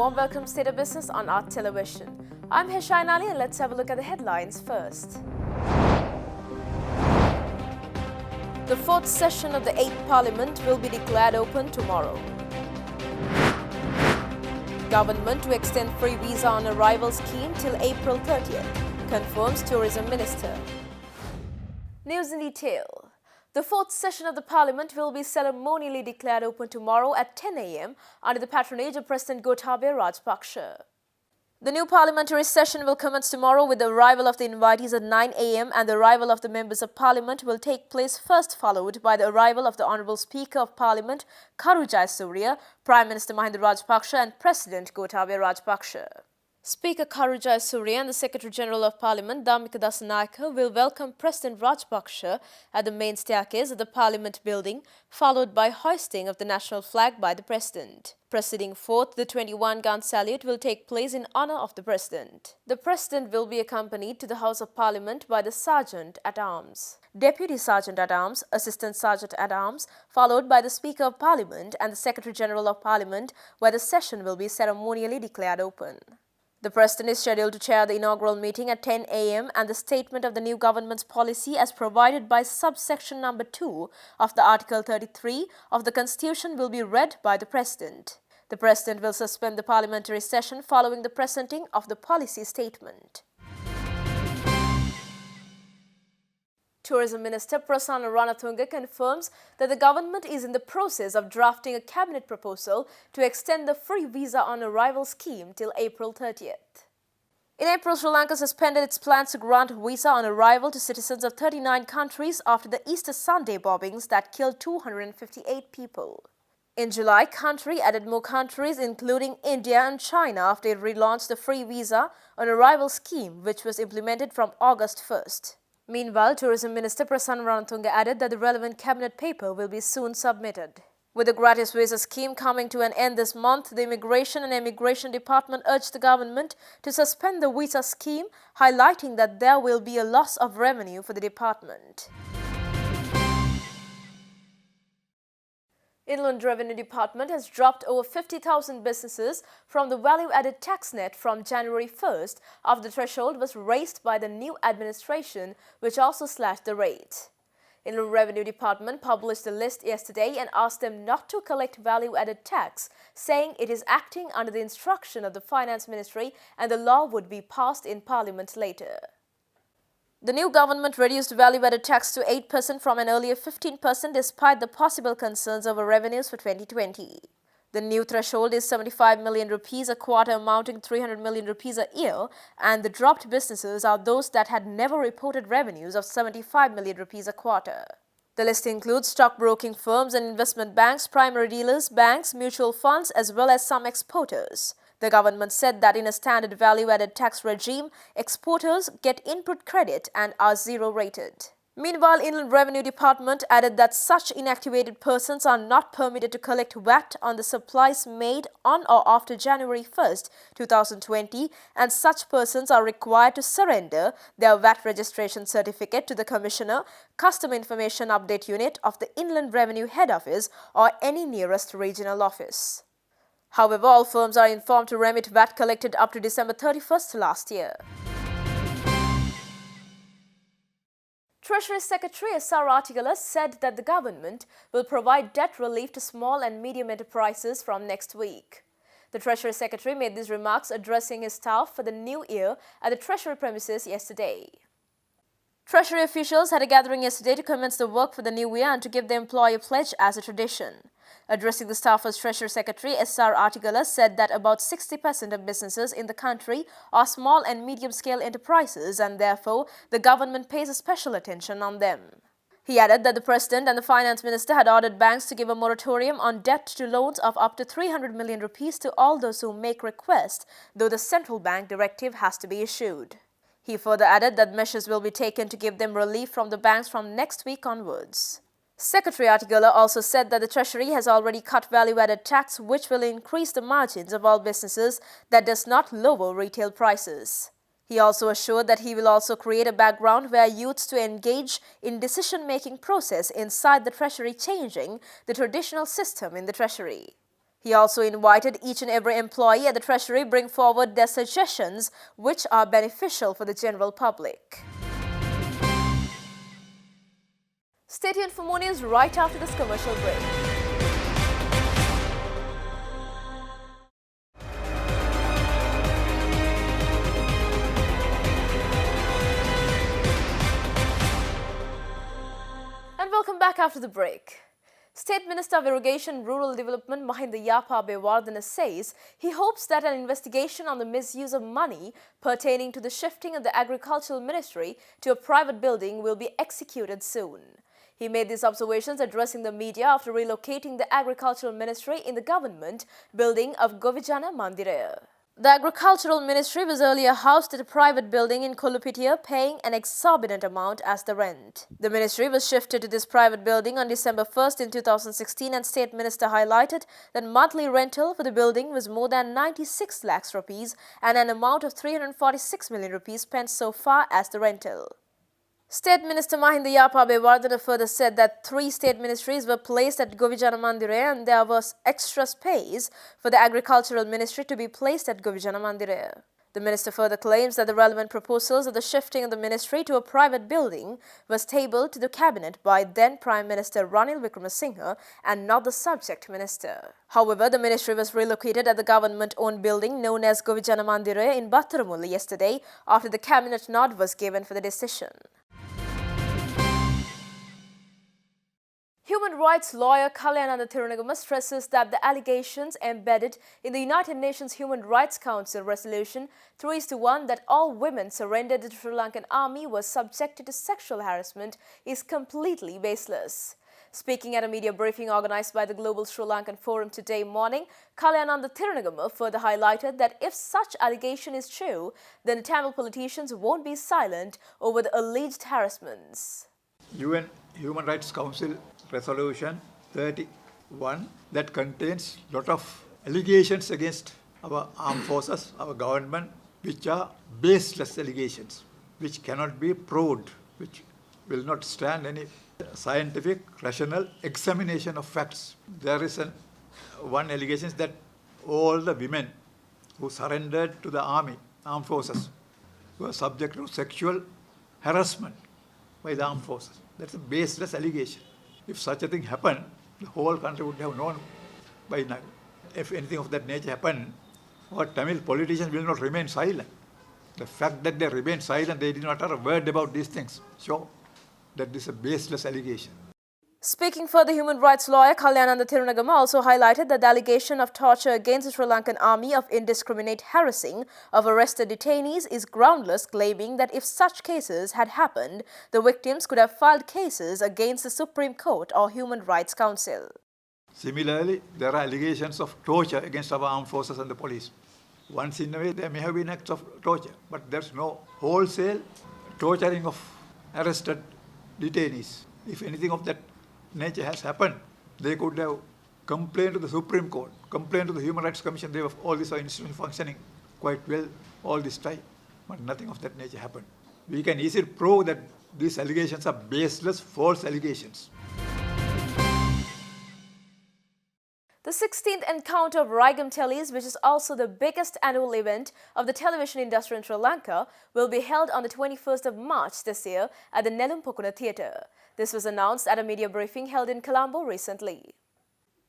warm welcome to State of Business on our television. I'm Heshain Ali and let's have a look at the headlines first. The fourth session of the 8th Parliament will be declared open tomorrow. Government to extend free visa on arrival scheme till April 30th, confirms Tourism Minister. News in detail. The fourth session of the Parliament will be ceremonially declared open tomorrow at 10 a.m. under the patronage of President Gotabaya Rajapaksa. The new parliamentary session will commence tomorrow with the arrival of the invitees at 9 a.m. and the arrival of the members of Parliament will take place first, followed by the arrival of the Honourable Speaker of Parliament, Karu Jayasuriya, Prime Minister Mahinda Rajapaksa and President Gotabaya Rajapaksa. Speaker Karu Jayasuriya and the Secretary General of Parliament, Dhammika Dasanayake, will welcome President Rajapaksa at the main staircase of the Parliament building, followed by hoisting of the national flag by the President. Proceeding forth, the 21-gun salute will take place in honour of the President. The President will be accompanied to the House of Parliament by the Sergeant-at-Arms, Deputy Sergeant-at-Arms, Assistant Sergeant-at-Arms, followed by the Speaker of Parliament and the Secretary General of Parliament, where the session will be ceremonially declared open. The President is scheduled to chair the inaugural meeting at 10 a.m. and the statement of the new government's policy as provided by subsection number 2 of the Article 33 of the Constitution will be read by the President. The President will suspend the parliamentary session following the presenting of the policy statement. Tourism Minister Prasanna Ranatunga confirms that the government is in the process of drafting a cabinet proposal to extend the free visa on arrival scheme till April 30th. In April, Sri Lanka suspended its plans to grant visa on arrival to citizens of 39 countries after the Easter Sunday bombings that killed 258 people. In July, country added more countries including India and China after it relaunched the free visa on arrival scheme, which was implemented from August 1st. Meanwhile, Tourism Minister Prasanna Ranatunga added that the relevant cabinet paper will be soon submitted. With the gratis visa scheme coming to an end this month, the Immigration and Immigration Department urged the government to suspend the visa scheme, highlighting that there will be a loss of revenue for the department. Inland Revenue Department has dropped over 50,000 businesses from the value-added tax net from January 1st after the threshold was raised by the new administration, which also slashed the rate. Inland Revenue Department published the list yesterday and asked them not to collect value-added tax, saying it is acting under the instruction of the Finance Ministry and the law would be passed in Parliament later. The new government reduced value-added tax to 8% from an earlier 15% despite the possible concerns over revenues for 2020. The new threshold is 75 million rupees a quarter, amounting to 300 million rupees a year, and the dropped businesses are those that had never reported revenues of 75 million rupees a quarter. The list includes stockbroking firms and investment banks, primary dealers, banks, mutual funds, as well as some exporters. The government said that in a standard value-added tax regime, exporters get input credit and are zero-rated. Meanwhile, Inland Revenue Department added that such inactivated persons are not permitted to collect VAT on the supplies made on or after January 1st, 2020, and such persons are required to surrender their VAT registration certificate to the Commissioner, Custom Information Update Unit of the Inland Revenue Head Office or any nearest regional office. However, all firms are informed to remit VAT collected up to December 31st last year. Treasury Secretary S.R. Atigala said that the government will provide debt relief to small and medium enterprises from next week. The Treasury Secretary made these remarks addressing his staff for the new year at the Treasury premises yesterday. Treasury officials had a gathering yesterday to commence the work for the new year and to give the employee a pledge as a tradition. Addressing the staff as Treasury Secretary, S.R. Atigala said that about 60% of businesses in the country are small and medium-scale enterprises and therefore the government pays a special attention on them. He added that the President and the Finance Minister had ordered banks to give a moratorium on debt to loans of up to 300 million rupees to all those who make request, though the central bank directive has to be issued. He further added that measures will be taken to give them relief from the banks from next week onwards. Secretary Atigala also said that the Treasury has already cut value-added tax, which will increase the margins of all businesses that does not lower retail prices. He also assured that he will also create a background where youths to engage in decision-making process inside the Treasury, changing the traditional system in the Treasury. He also invited each and every employee at the Treasury bring forward their suggestions which are beneficial for the general public. Stay tuned for more news right after this commercial break. And welcome back after the break. State Minister of Irrigation and Rural Development Mahinda Yapa Abeyewardena says he hopes that an investigation on the misuse of money pertaining to the shifting of the Agricultural Ministry to a private building will be executed soon. He made these observations addressing the media after relocating the Agricultural Ministry in the government building of Govijana Mandiraya. The Agricultural Ministry was earlier housed at a private building in Kolupitiya, paying an exorbitant amount as the rent. The ministry was shifted to this private building on December 1st in 2016, and State Minister highlighted that monthly rental for the building was more than 96 lakhs rupees and an amount of 346 million rupees spent so far as the rental. State Minister Mahinda Yapa Abeyewardena further said that 3 state ministries were placed at Govijana Mandiraya and there was extra space for the Agricultural Ministry to be placed at Govijana Mandiraya. The minister further claims that the relevant proposals of the shifting of the ministry to a private building was tabled to the cabinet by then Prime Minister Ranil Wickremesinghe and not the subject minister. However, the ministry was relocated at the government-owned building known as Govijana Mandiraya in Battaramulla yesterday after the cabinet nod was given for the decision. Human rights lawyer Kalyananda Thirunagama stresses that the allegations embedded in the United Nations Human Rights Council Resolution 3:1 that all women surrendered to the Sri Lankan army were subjected to sexual harassment is completely baseless. Speaking at a media briefing organized by the Global Sri Lankan Forum today morning, Kalyananda Thirunagama further highlighted that if such allegation is true, then the Tamil politicians won't be silent over the alleged harassments. UN Human Rights Council Resolution 31 that contains a lot of allegations against our armed forces, our government, which are baseless allegations, which cannot be proved, which will not stand any scientific, rational examination of facts. There is one allegation that all the women who surrendered to the army, armed forces, were subject to sexual harassment by the armed forces. That's a baseless allegation. If such a thing happened, the whole country would have known by now. If anything of that nature happened, our Tamil politicians will not remain silent. The fact that they remain silent, they did not utter a word about these things, show that this is a baseless allegation. Speaking for the human rights lawyer, Kalyananda Thirunagama also highlighted that the allegation of torture against the Sri Lankan army of indiscriminate harassing of arrested detainees is groundless, claiming that if such cases had happened, the victims could have filed cases against the Supreme Court or Human Rights Council. Similarly, there are allegations of torture against our armed forces and the police. Once in a way, there may have been acts of torture, but there's no wholesale torturing of arrested detainees. If anything of that nature has happened, they could have complained to the Supreme Court, complained to the Human Rights Commission. They have all these institutions functioning quite well all this time, but nothing of that nature happened. We can easily prove that these allegations are baseless, false allegations. The 16th encounter of Raigam Tellies, which is also the biggest annual event of the television industry in Sri Lanka, will be held on the 21st of March this year at the Nelumpokuna Theatre. This was announced at a media briefing held in Colombo recently.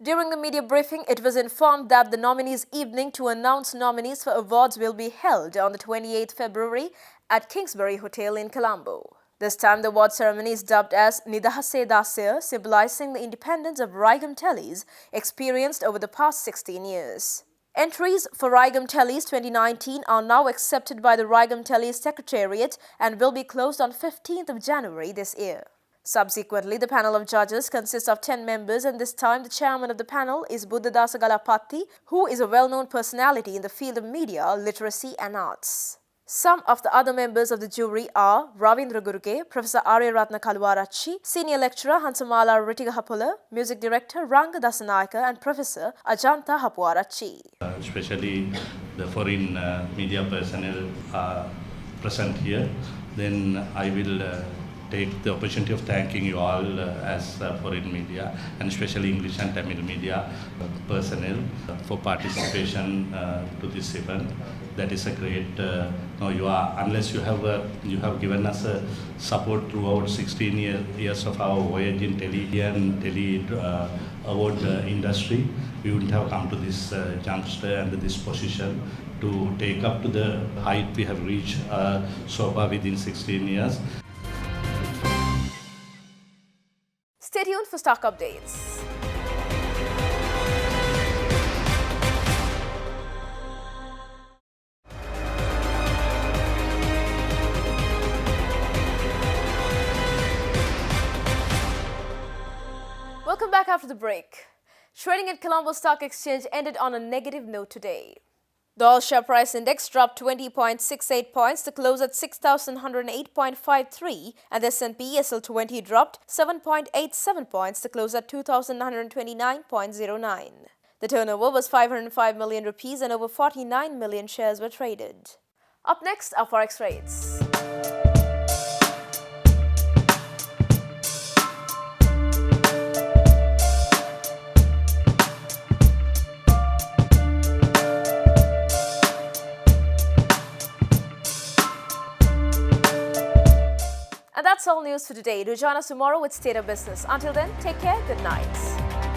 During the media briefing, it was informed that the nominees' evening to announce nominees for awards will be held on the 28th February at Kingsbury Hotel in Colombo. This time, the award ceremony is dubbed as Nidahase Dasya, symbolizing the independence of Raigam Tellies experienced over the past 16 years. Entries for Raigam Tellies 2019 are now accepted by the Raigam Tellies Secretariat and will be closed on 15th of January this year. Subsequently, the panel of judges consists of 10 members, and this time the chairman of the panel is Buddhadasa Galapatti, who is a well-known personality in the field of media, literacy and arts. Some of the other members of the jury are Ravindra Guruge, Professor Arya Ratna Kalwarachi, Senior Lecturer Hansamala Rittigahapola, Music Director Ranga Dasanayaka and Professor Ajanta Hapuarachi. Especially the foreign media personnel are present here. Then I will take the opportunity of thanking you all as foreign media and especially English and Tamil media personnel for participation to this event. That is a great. No, you are unless you have given us a support throughout 16 years of our voyage in tele award industry. We wouldn't have come to this juncture and this position to take up to the height we have reached so far within 16 years. Stay tuned for stock updates. Welcome back after the break. Trading at Colombo Stock Exchange ended on a negative note today. The All Share Price Index dropped 20.68 points to close at 6,108.53, and the S&P SL20 dropped 7.87 points to close at 2,929.09. The turnover was 505 million rupees and over 49 million shares were traded. Up next are Forex rates. And that's all news for today. Do join us tomorrow with State of Business. Until then, take care. Good night.